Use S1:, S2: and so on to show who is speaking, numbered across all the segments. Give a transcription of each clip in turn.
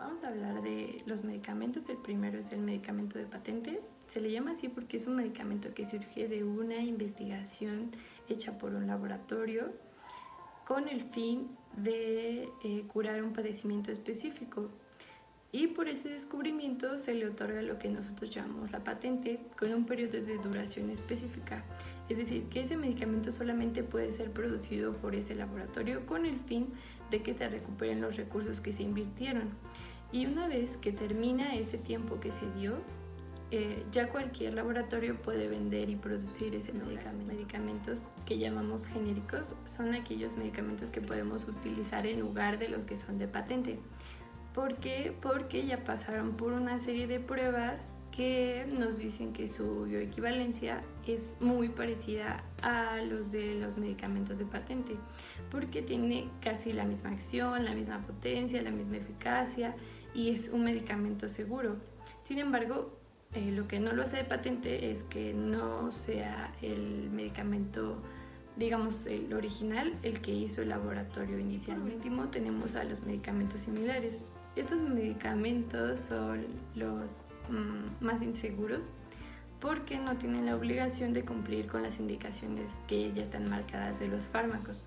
S1: Vamos a hablar de los medicamentos. El primero es el medicamento de patente. Se le llama así porque es un medicamento que surge de una investigación hecha por un laboratorio con el fin de curar un padecimiento específico. Y por ese descubrimiento se le otorga lo que nosotros llamamos la patente con un periodo de duración específica. Es decir, que ese medicamento solamente puede ser producido por ese laboratorio con el fin de que se recuperen los recursos que se invirtieron. Y una vez que termina ese tiempo que se dio, ya cualquier laboratorio puede vender y producir ese medicamento. Medicamentos que llamamos genéricos son aquellos medicamentos que podemos utilizar en lugar de los que son de patente. ¿Por qué? Porque ya pasaron por una serie de pruebas que nos dicen que su bioequivalencia es muy parecida a los de los medicamentos de patente, porque tiene casi la misma acción, la misma potencia, la misma eficacia y es un medicamento seguro. Sin embargo, lo que no lo hace de patente es que no sea el medicamento, digamos, el original, el que hizo el laboratorio inicial. Por último, tenemos a los medicamentos similares. Estos medicamentos son los más inseguros porque no tienen la obligación de cumplir con las indicaciones que ya están marcadas de los fármacos.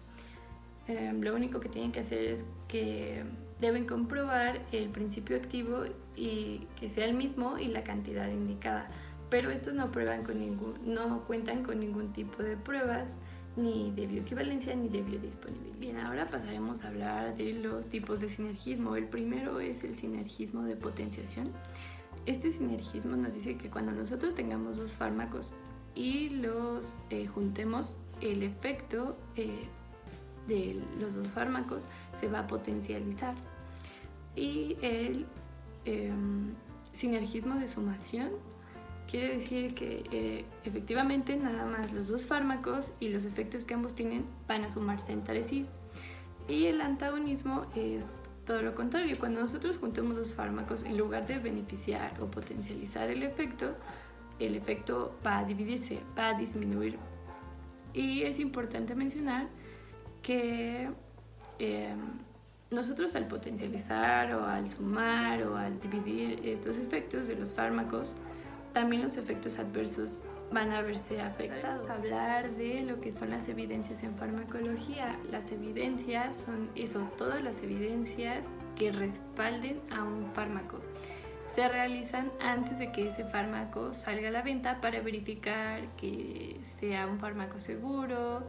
S1: Lo único que tienen que hacer es que deben comprobar el principio activo y que sea el mismo y la cantidad indicada, pero estos no cuentan con ningún tipo de pruebas ni de bioequivalencia ni de biodisponibilidad. Bien, ahora pasaremos a hablar de los tipos de sinergismo. El primero es el sinergismo de potenciación. Este sinergismo nos dice que cuando nosotros tengamos dos fármacos y los juntemos, el efecto de los dos fármacos se va a potencializar. Y el sinergismo de sumación quiere decir que efectivamente nada más los dos fármacos y los efectos que ambos tienen van a sumarse entre sí. Y el antagonismo es todo lo contrario. Cuando nosotros juntemos dos fármacos, en lugar de beneficiar o potencializar el efecto va a dividirse, va a disminuir. Y es importante mencionar que nosotros al potencializar o al sumar o al dividir estos efectos de los fármacos, también los efectos adversos van a verse afectados. Vamos a hablar de lo que son las evidencias en farmacología. Las evidencias son todas las evidencias que respalden a un fármaco. Se realizan antes de que ese fármaco salga a la venta para verificar que sea un fármaco seguro,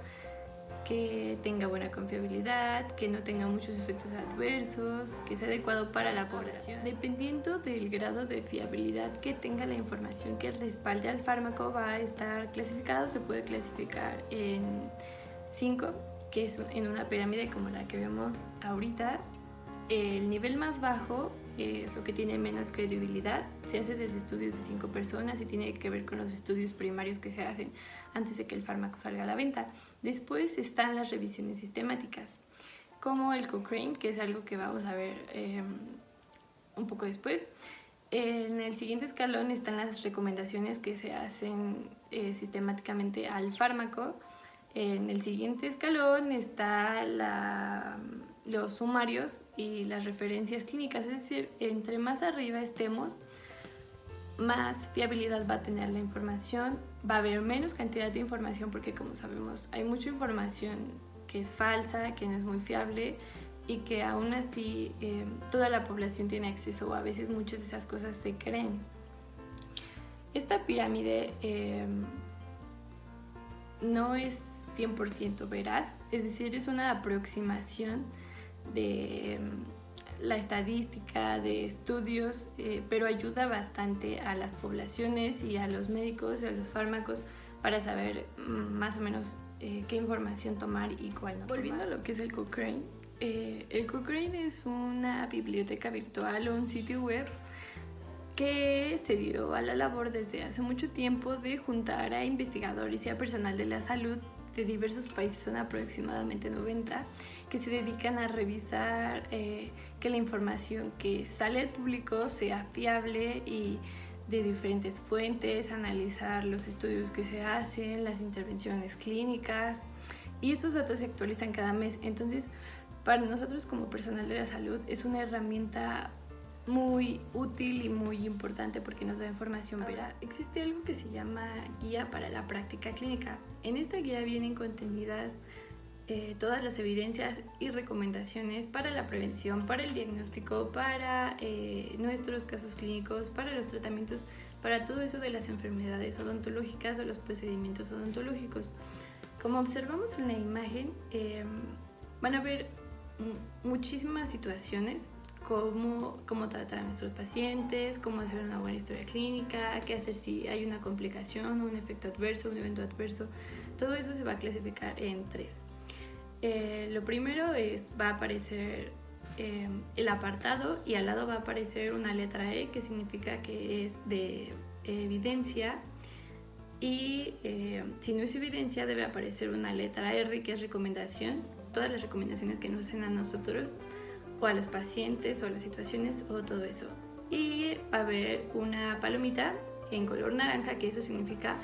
S1: que tenga buena confiabilidad, que no tenga muchos efectos adversos, que sea adecuado para la población. Dependiendo del grado de fiabilidad que tenga la información que respalde al fármaco, va a estar clasificado. Se puede clasificar en 5, que es en una pirámide como la que vemos ahorita. El nivel más bajo es lo que tiene menos credibilidad. Se hace desde estudios de 5 personas y tiene que ver con los estudios primarios que se hacen antes de que el fármaco salga a la venta. Después están las revisiones sistemáticas, como el Cochrane, que es algo que vamos a ver un poco después. En el siguiente escalón están las recomendaciones que se hacen sistemáticamente al fármaco. En el siguiente escalón están los sumarios y las referencias clínicas, es decir, entre más arriba estemos, más fiabilidad va a tener la información, va a haber menos cantidad de información porque, como sabemos, hay mucha información que es falsa, que no es muy fiable y que aún así toda la población tiene acceso, o a veces muchas de esas cosas se creen. Esta pirámide no es 100% veraz, es decir, es una aproximación de la estadística, de estudios, pero ayuda bastante a las poblaciones y a los médicos y a los fármacos para saber más o menos qué información tomar y cuál no. Volviendo a lo que es el Cochrane es una biblioteca virtual o un sitio web que se dio a la labor desde hace mucho tiempo de juntar a investigadores y a personal de la salud de diversos países, son aproximadamente 90, que se dedican a revisar que la información que sale al público sea fiable y de diferentes fuentes, analizar los estudios que se hacen, las intervenciones clínicas, y esos datos se actualizan cada mes. Entonces, para nosotros como personal de la salud es una herramienta muy útil y muy importante porque nos da información veraz. Existe algo que se llama guía para la práctica clínica. En esta guía vienen contenidas todas las evidencias y recomendaciones para la prevención, para el diagnóstico, para nuestros casos clínicos, para los tratamientos, para todo eso de las enfermedades odontológicas o los procedimientos odontológicos. Como observamos en la imagen, van a ver muchísimas situaciones, cómo tratar a nuestros pacientes, cómo hacer una buena historia clínica, qué hacer si hay una complicación, un efecto adverso, un evento adverso. Todo eso se va a clasificar en 3. Lo primero va a aparecer el apartado y al lado va a aparecer una letra E que significa que es de evidencia, y si no es evidencia debe aparecer una letra R que es recomendación, todas las recomendaciones que nos hacen a nosotros o a los pacientes o a las situaciones o todo eso. Y va a haber una palomita en color naranja, que eso significa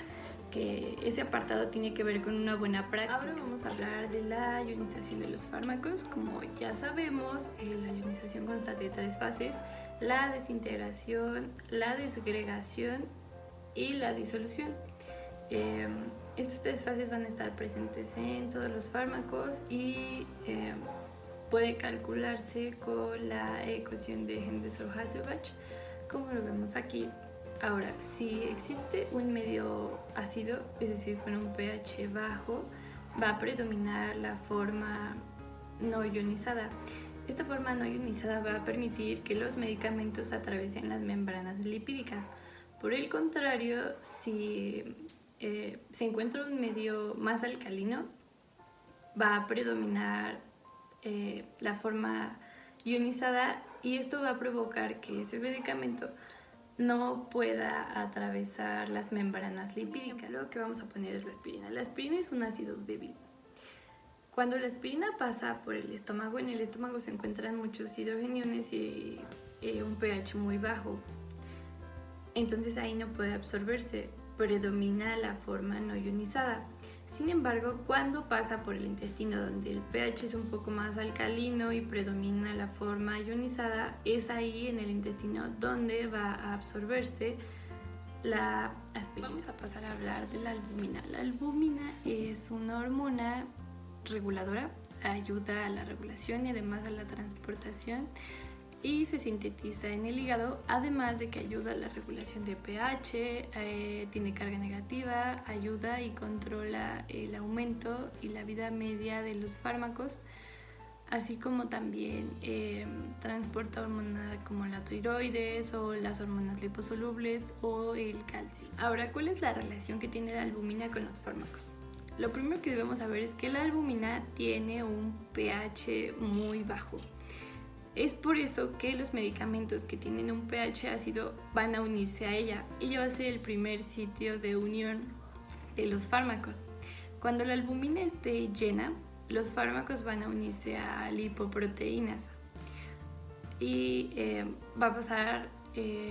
S1: que ese apartado tiene que ver con una buena práctica. Ahora vamos a hablar de la ionización de los fármacos. Como ya sabemos, la ionización consta de 3 fases: la desintegración, la desgregación y la disolución. Estas 3 fases van a estar presentes en todos los fármacos y puede calcularse con la ecuación de Henderson-Hasselbalch, como lo vemos aquí. Ahora, si existe un medio ácido, es decir, con un pH bajo, va a predominar la forma no ionizada. Esta forma no ionizada va a permitir que los medicamentos atraviesen las membranas lipídicas. Por el contrario, si se encuentra un medio más alcalino, va a predominar la forma ionizada, y esto va a provocar que ese medicamento no pueda atravesar las membranas lipídicas. Lo que vamos a poner es la aspirina. La aspirina es un ácido débil. Cuando la aspirina pasa por el estómago, en el estómago se encuentran muchos hidrogeniones y un pH muy bajo. Entonces ahí no puede absorberse, predomina la forma no ionizada. Sin embargo, cuando pasa por el intestino, donde el pH es un poco más alcalino y predomina la forma ionizada, es ahí en el intestino donde va a absorberse la aspirina. Vamos a pasar a hablar de la albúmina. La albúmina es una hormona reguladora, ayuda a la regulación y además a la transportación, y se sintetiza en el hígado, además de que ayuda a la regulación de pH, tiene carga negativa, ayuda y controla el aumento y la vida media de los fármacos, así como también transporta hormonas como la tiroides o las hormonas liposolubles o el calcio. Ahora, ¿cuál es la relación que tiene la albúmina con los fármacos? Lo primero que debemos saber es que la albúmina tiene un pH muy bajo. Es por eso que los medicamentos que tienen un pH ácido van a unirse a ella. Ella va a ser el primer sitio de unión de los fármacos. Cuando la albúmina esté llena, los fármacos van a unirse a lipoproteínas. Y va a pasar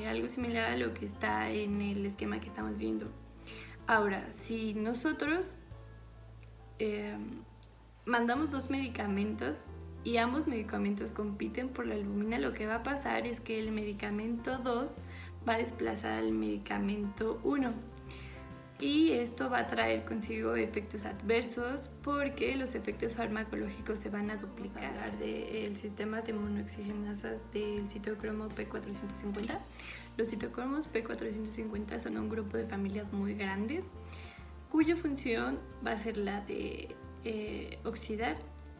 S1: algo similar a lo que está en el esquema que estamos viendo. Ahora, si nosotros mandamos 2 medicamentos y ambos medicamentos compiten por la albúmina, lo que va a pasar es que el medicamento 2 va a desplazar al medicamento 1, y esto va a traer consigo efectos adversos porque los efectos farmacológicos se van a duplicar. Vamos a hablar del sistema de monooxigenasas del citocromo P450. Los citocromos P450 son un grupo de familias muy grandes cuya función va a ser la de oxidar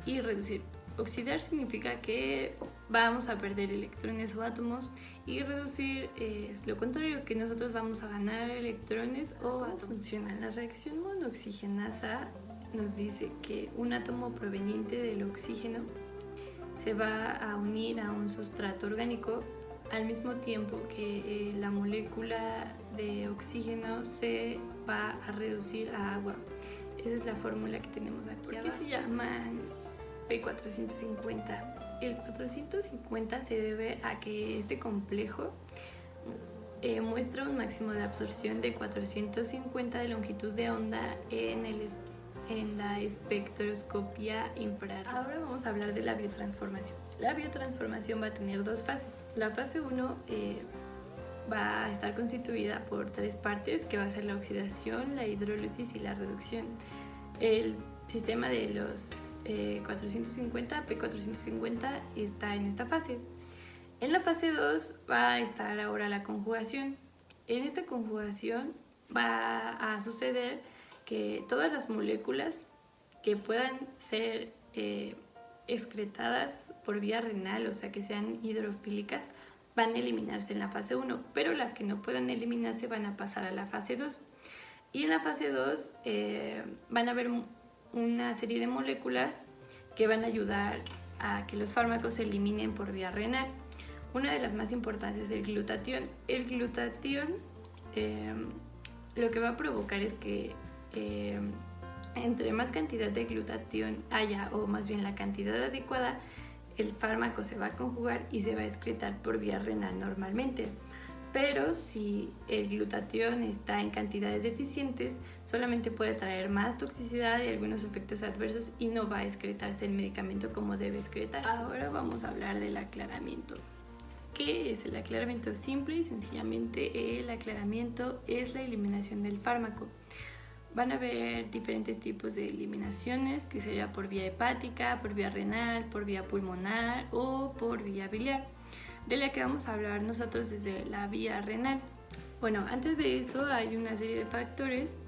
S1: y reducir. Oxidar significa que vamos a perder electrones o átomos, y reducir es lo contrario, que nosotros vamos a ganar electrones o átomos. Funciona. La reacción monooxigenasa nos dice que un átomo proveniente del oxígeno se va a unir a un sustrato orgánico al mismo tiempo que la molécula de oxígeno se va a reducir a agua. Esa es la fórmula que tenemos aquí. ¿Por qué se llaman P450? El 450 se debe a que este complejo muestra un máximo de absorción de 450 de longitud de onda en el en la espectroscopia infrarroja. Ahora vamos a hablar de la biotransformación. La biotransformación va a tener dos fases. La fase 1 va a estar constituida por 3 partes, que va a ser la oxidación, la hidrólisis y la reducción. El sistema de los 450, P450, está en esta fase. En la fase 2 va a estar ahora la conjugación. En esta conjugación va a suceder que todas las moléculas que puedan ser excretadas por vía renal, o sea que sean hidrofílicas, van a eliminarse en la fase 1, pero las que no puedan eliminarse van a pasar a la fase 2. Y en la fase 2 van a haber una serie de moléculas que van a ayudar a que los fármacos se eliminen por vía renal. Una de las más importantes es el glutatión. El glutatión lo que va a provocar es que entre más cantidad de glutatión haya, o más bien la cantidad adecuada, el fármaco se va a conjugar y se va a excretar por vía renal normalmente. Pero si el glutatión está en cantidades deficientes, solamente puede traer más toxicidad y algunos efectos adversos y no va a excretarse el medicamento como debe excretarse. Ahora vamos a hablar del aclaramiento. ¿Qué es el aclaramiento? Simple y sencillamente el aclaramiento es la eliminación del fármaco. Van a haber diferentes tipos de eliminaciones, que sería por vía hepática, por vía renal, por vía pulmonar o por vía biliar. De la que vamos a hablar nosotros desde la vía renal. Bueno, antes de eso hay una serie de factores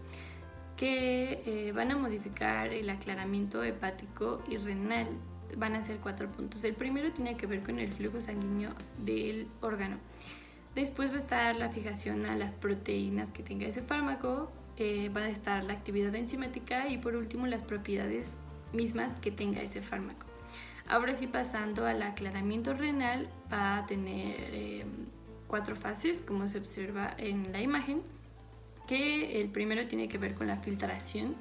S1: que van a modificar el aclaramiento hepático y renal. Van a ser 4 puntos. El primero tiene que ver con el flujo sanguíneo del órgano. Después va a estar la fijación a las proteínas que tenga ese fármaco, va a estar la actividad enzimática y por último las propiedades mismas que tenga ese fármaco. Ahora sí, pasando al aclaramiento renal, va a tener 4 fases, como se observa en la imagen, que el primero tiene que ver con la filtración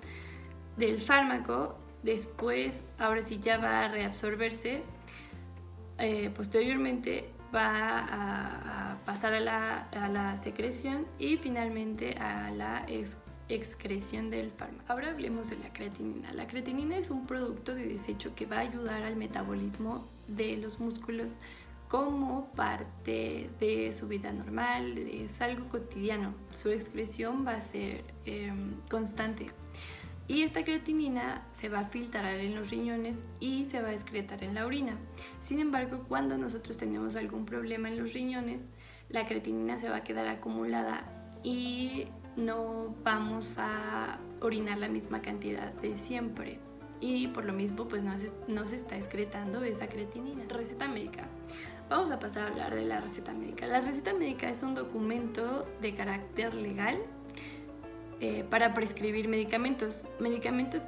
S1: del fármaco. Después, ahora sí ya va a reabsorberse, posteriormente va a pasar a la secreción y finalmente a la excreción del fármaco. Ahora hablemos de la creatinina. La creatinina es un producto de desecho que va a ayudar al metabolismo de los músculos como parte de su vida normal, es algo cotidiano. Su excreción va a ser constante. Y esta creatinina se va a filtrar en los riñones y se va a excretar en la orina. Sin embargo, cuando nosotros tenemos algún problema en los riñones, la creatinina se va a quedar acumulada y no vamos a orinar la misma cantidad de siempre. Y por lo mismo, pues no se está excretando esa creatinina. Receta médica. Vamos a pasar a hablar de la receta médica. La receta médica es un documento de carácter legal para prescribir medicamentos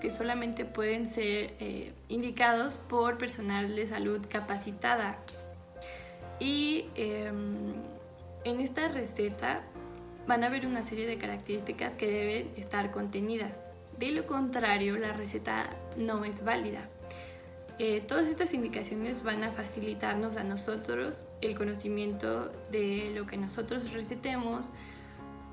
S1: que solamente pueden ser indicados por personal de salud capacitada. Y en esta receta van a haber una serie de características que deben estar contenidas. De lo contrario, la receta no es válida. Todas estas indicaciones van a facilitarnos a nosotros el conocimiento de lo que nosotros recetemos,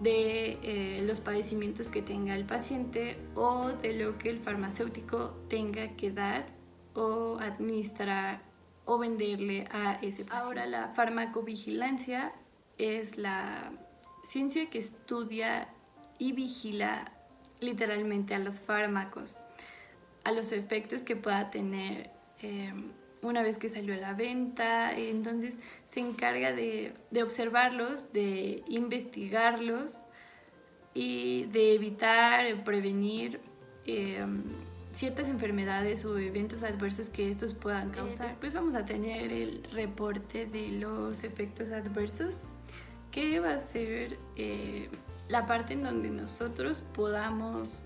S1: de los padecimientos que tenga el paciente o de lo que el farmacéutico tenga que dar o administrar o venderle a ese paciente. Ahora, la farmacovigilancia es la ciencia que estudia y vigila literalmente a los fármacos, a los efectos que pueda tener una vez que salió a la venta. Entonces se encarga de observarlos, de investigarlos y de evitar, prevenir ciertas enfermedades o eventos adversos que estos puedan causar. Después vamos a tener el reporte de los efectos adversos, que va a ser la parte en donde nosotros podamos,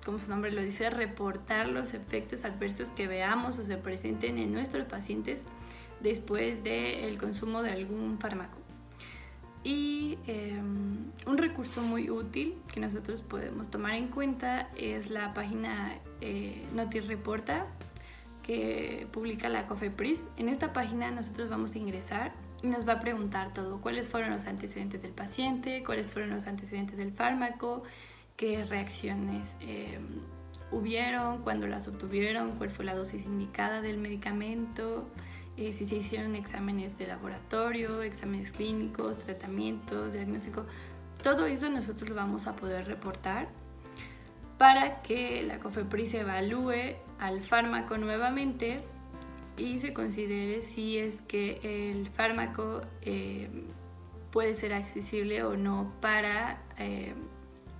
S1: como su nombre lo dice, reportar los efectos adversos que veamos o se presenten en nuestros pacientes después del consumo de algún fármaco. Y un recurso muy útil que nosotros podemos tomar en cuenta es la página NotiReporta, que publica la COFEPRIS. En esta página nosotros vamos a ingresar y nos va a preguntar todo: cuáles fueron los antecedentes del paciente, cuáles fueron los antecedentes del fármaco, qué reacciones hubieron, cuándo las obtuvieron, cuál fue la dosis indicada del medicamento, si se hicieron exámenes de laboratorio, exámenes clínicos, tratamientos, diagnóstico. Todo eso nosotros lo vamos a poder reportar para que la COFEPRIS evalúe al fármaco nuevamente y se considere si es que el fármaco puede ser accesible o no para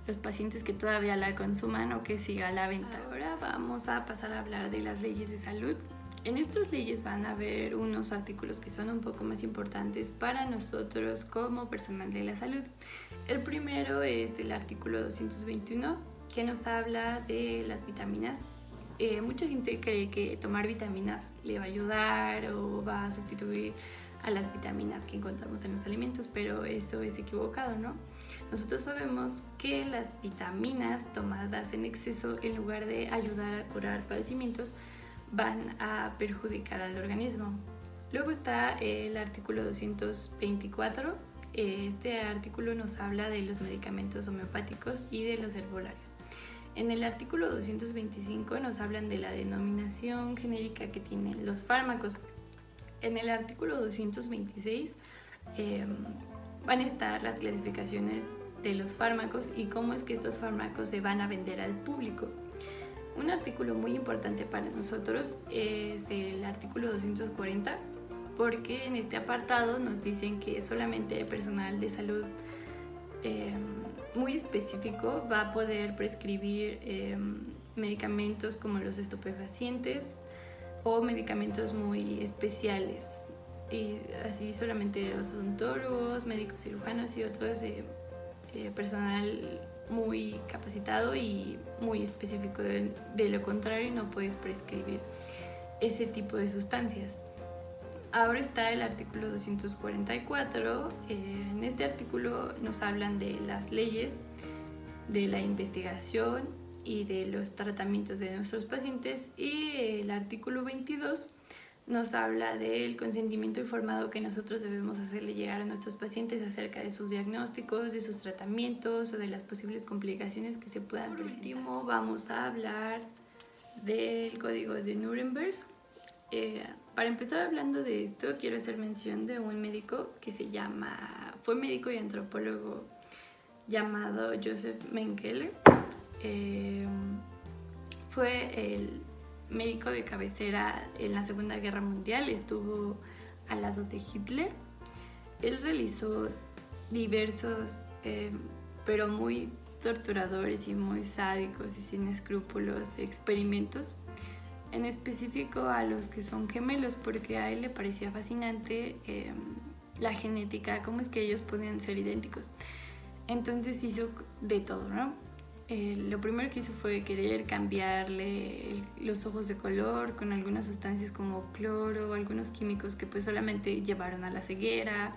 S1: los pacientes que todavía la consuman o que siga a la venta. Ahora vamos a pasar a hablar de las leyes de salud. En estas leyes van a haber unos artículos que son un poco más importantes para nosotros como personal de la salud. El primero es el artículo 221, que nos habla de las vitaminas. Mucha gente cree que tomar vitaminas le va a ayudar o va a sustituir a las vitaminas que encontramos en los alimentos, pero eso es equivocado, ¿no? Nosotros sabemos que las vitaminas tomadas en exceso, en lugar de ayudar a curar padecimientos, van a perjudicar al organismo. Luego está el artículo 224. Este artículo nos habla de los medicamentos homeopáticos y de los herbolarios. En el artículo 225 nos hablan de la denominación genérica que tienen los fármacos. En el artículo 226 van a estar las clasificaciones de los fármacos y cómo es que estos fármacos se van a vender al público. Un artículo muy importante para nosotros es el artículo 240, porque en este apartado nos dicen que solamente el personal de salud muy específico va a poder prescribir medicamentos como los estupefacientes o medicamentos muy especiales, y así solamente los odontólogos, médicos cirujanos y otros personal muy capacitado y muy específico. De lo contrario no puedes prescribir ese tipo de sustancias. Ahora está el artículo 244. En este artículo nos hablan de las leyes, de la investigación y de los tratamientos de nuestros pacientes, y el artículo 22 nos habla del consentimiento informado que nosotros debemos hacerle llegar a nuestros pacientes acerca de sus diagnósticos, de sus tratamientos o de las posibles complicaciones que se puedan presentar. Por último, vamos a hablar del Código de Nuremberg. Para empezar hablando de esto, quiero hacer mención de un médico que fue médico y antropólogo llamado Joseph Mengele. Fue el médico de cabecera en la Segunda Guerra Mundial, estuvo al lado de Hitler. Él realizó diversos, pero muy torturadores y muy sádicos y sin escrúpulos experimentos, en específico a los que son gemelos, porque a él le parecía fascinante la genética, cómo es que ellos podían ser idénticos. Entonces hizo de todo, ¿no? Lo primero que hizo fue querer cambiarle los ojos de color con algunas sustancias como cloro o algunos químicos que pues solamente llevaron a la ceguera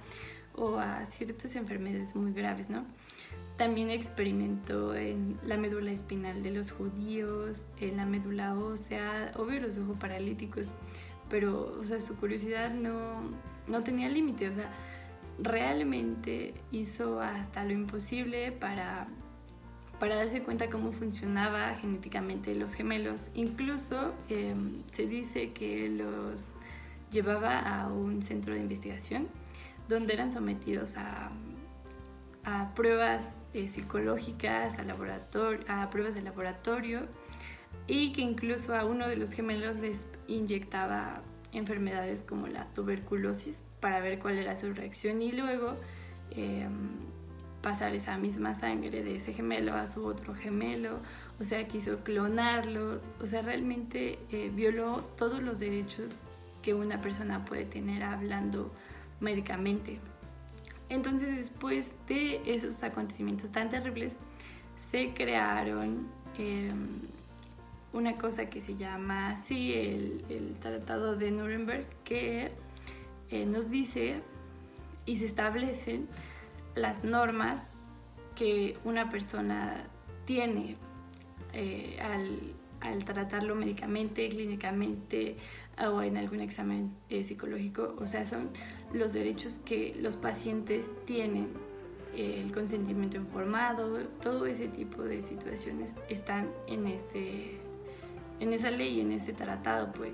S1: o a ciertas enfermedades muy graves, ¿no? También experimentó en la médula espinal de los judíos, en la médula ósea, obvio los dejó paralíticos, pero o sea, su curiosidad no tenía límite, o sea, realmente hizo hasta lo imposible para darse cuenta cómo funcionaba genéticamente los gemelos. Incluso se dice que los llevaba a un centro de investigación donde eran sometidos a pruebas psicológicas, a pruebas de laboratorio, y que incluso a uno de los gemelos les inyectaba enfermedades como la tuberculosis para ver cuál era su reacción, y luego pasar esa misma sangre de ese gemelo a su otro gemelo. O sea, quiso clonarlos, o sea, realmente violó todos los derechos que una persona puede tener hablando médicamente. Entonces, después de esos acontecimientos tan terribles, se crearon una cosa que se llama así el Tratado de Nuremberg, que nos dice y se establecen las normas que una persona tiene al tratarlo médicamente, clínicamente o en algún examen psicológico. O sea, son los derechos que los pacientes tienen, el consentimiento informado, todo ese tipo de situaciones están en ese en esa ley, en ese tratado, pues.